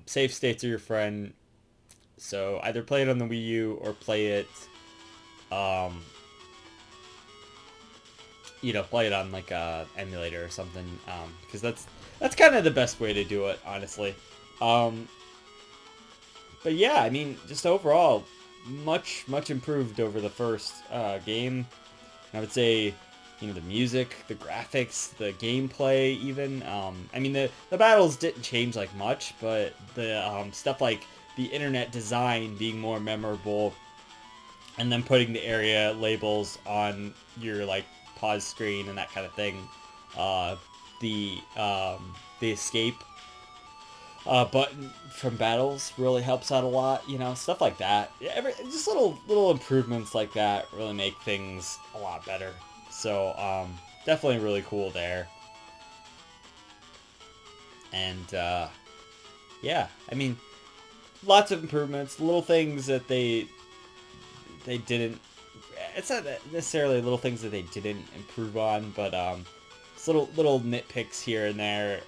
save states are your friend. So either play it on the Wii U or play it, play it on like a emulator or something, because that's kind of the best way to do it, honestly. But yeah, I mean, just overall, much improved over the first game. I would say, the music, the graphics, the gameplay, even. I mean, the battles didn't change like much, but the stuff like the internet design being more memorable, and then putting the area labels on your like pause screen and that kind of thing. The escape button from battles really helps out a lot. Stuff like that. Just little improvements like that really make things a lot better. So definitely really cool there. And yeah, I mean, lots of improvements, little things that they didn't. It's not necessarily little things that they didn't improve on, but it's little nitpicks here and there.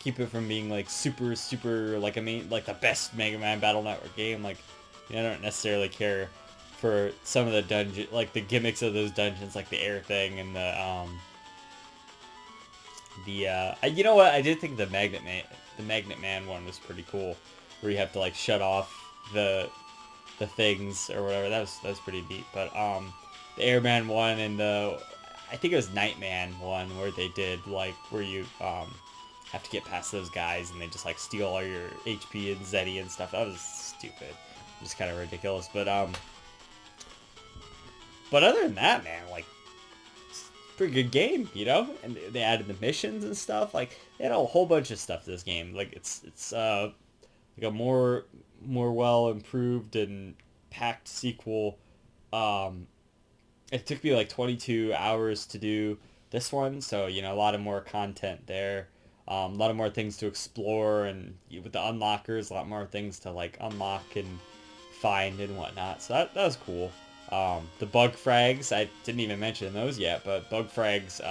Keep it from being like super like like the best Mega Man Battle Network game. Like, I don't necessarily care for some of the dungeon, like the gimmicks of those dungeons, like the air thing and you know what? I did think the Magnet Man one was pretty cool, where you have to like shut off the things or whatever. That was pretty neat. But the Airman one and I think it was Nightman one, where they did like where you have to get past those guys and they just like steal all your HP and Zeddy and stuff. That was stupid, just kind of ridiculous. But other than that, man, like, it's a pretty good game, And they added the missions and stuff. Like, they had a whole bunch of stuff to this game. Like, it's like a more well improved and packed sequel. It took me like 22 hours to do this one, so a lot of more content there. A lot of more things to explore, and with the unlockers, a lot more things to like unlock and find and whatnot. So that was cool. The bug frags, I didn't even mention those yet, but bug frags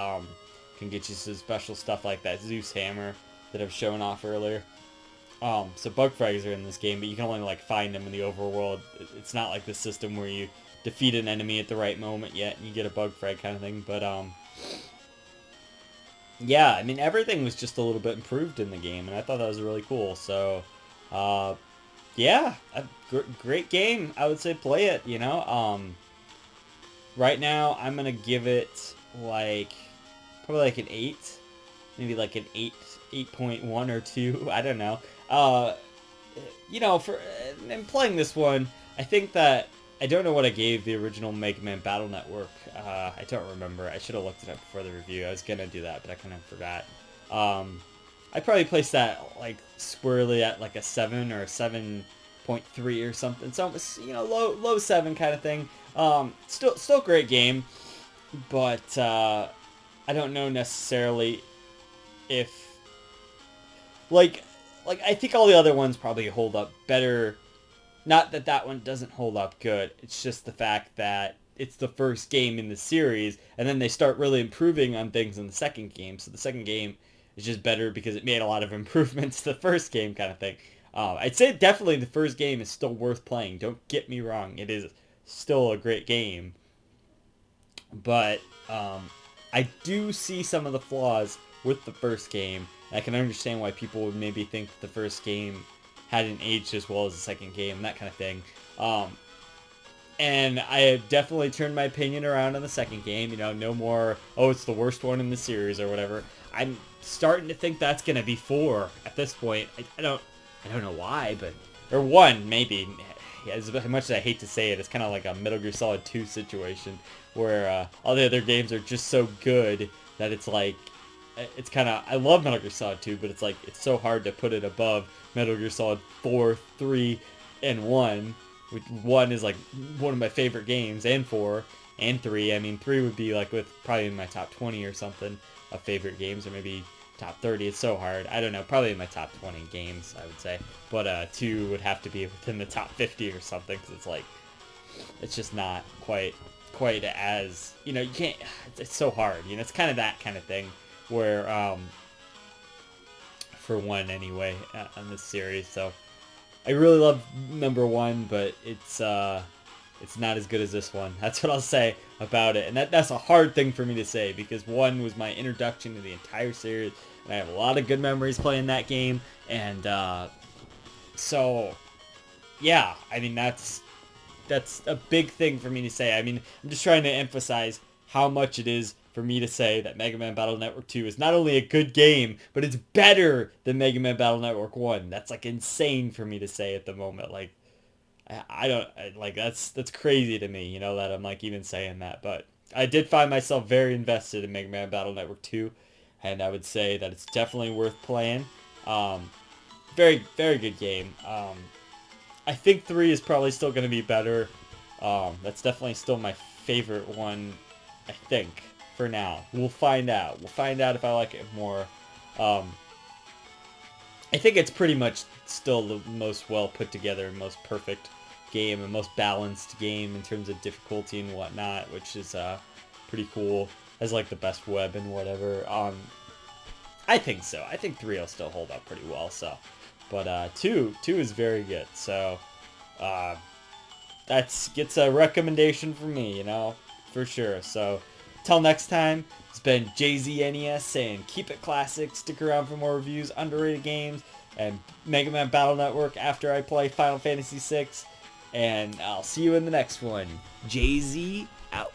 can get you some special stuff like that Zeus hammer that I've shown off earlier. So bug frags are in this game, but you can only like find them in the overworld. It's not like the system where you defeat an enemy at the right moment yet and you get a bug frag kind of thing. But yeah, I mean, everything was just a little bit improved in the game, and I thought that was really cool. So yeah, a great game. I would say play it. Right now I'm gonna give it like probably like an 8, maybe like an 8.1 or 2. I don't know. For and playing this one, I think that I don't know what I gave the original Mega Man Battle Network. I don't remember. I should have looked it up before the review. I was gonna do that, but I kind of forgot. I probably placed that like squarely at like a 7 or a 7.3 or something. So low 7 kind of thing. Still great game, but I don't know necessarily if like I think all the other ones probably hold up better. Not that that one doesn't hold up good. It's just the fact that it's the first game in the series, and then they start really improving on things in the second game. So the second game is just better because it made a lot of improvements to the first game kind of thing. I'd say definitely the first game is still worth playing. Don't get me wrong. It is still a great game. But I do see some of the flaws with the first game. I can understand why people would maybe think the first game hadn't aged as well as the second game, that kind of thing. And I have definitely turned my opinion around on the second game. No more, it's the worst one in the series or whatever. I'm starting to think that's gonna be 4 at this point. I don't know why, but or 1 maybe. As much as I hate to say it, it's kind of like a Metal Gear Solid 2 situation where all the other games are just so good that it's like it's kind of, I love Metal Gear Solid 2, but it's like, it's so hard to put it above Metal Gear Solid 4, 3, and 1. 1 is like one of my favorite games, and 4, and 3. I mean, 3 would be like with probably in my top 20 or something of favorite games, or maybe top 30. It's so hard. I don't know, probably in my top 20 games, I would say. But 2 would have to be within the top 50 or something, because it's like, it's just not quite as, you know, you can't, it's so hard, you know, it's kind of that kind of thing where for 1 anyway on this series. So I really love number 1, but it's not as good as this one. That's what I'll say about it. And that's a hard thing for me to say, because 1 was my introduction to the entire series, and I have a lot of good memories playing that game. And so yeah, I mean, that's a big thing for me to say. I mean, I'm just trying to emphasize how much it is for me to say that Mega Man Battle Network 2 is not only a good game, but it's better than Mega Man Battle Network 1. That's like insane for me to say at the moment. Like, I don't, like, that's crazy to me, you know, that I'm like even saying that. But I did find myself very invested in Mega Man Battle Network 2, and I would say that it's definitely worth playing. Very, very good game. I think 3 is probably still going to be better. That's definitely still my favorite one, I think, for now. We'll find out. We'll find out if I like it more. I think it's pretty much still the most well put together, most perfect game, and most balanced game in terms of difficulty and whatnot, which is pretty cool. Has like the best web and whatever. I think so. I think 3 will still hold up pretty well. So. But 2 is very good, so that's gets a recommendation from me, you know, for sure. So till next time, it's been JZNES saying keep it classic, stick around for more reviews, underrated games, and Mega Man Battle Network after I play Final Fantasy VI, and I'll see you in the next one. JZ out.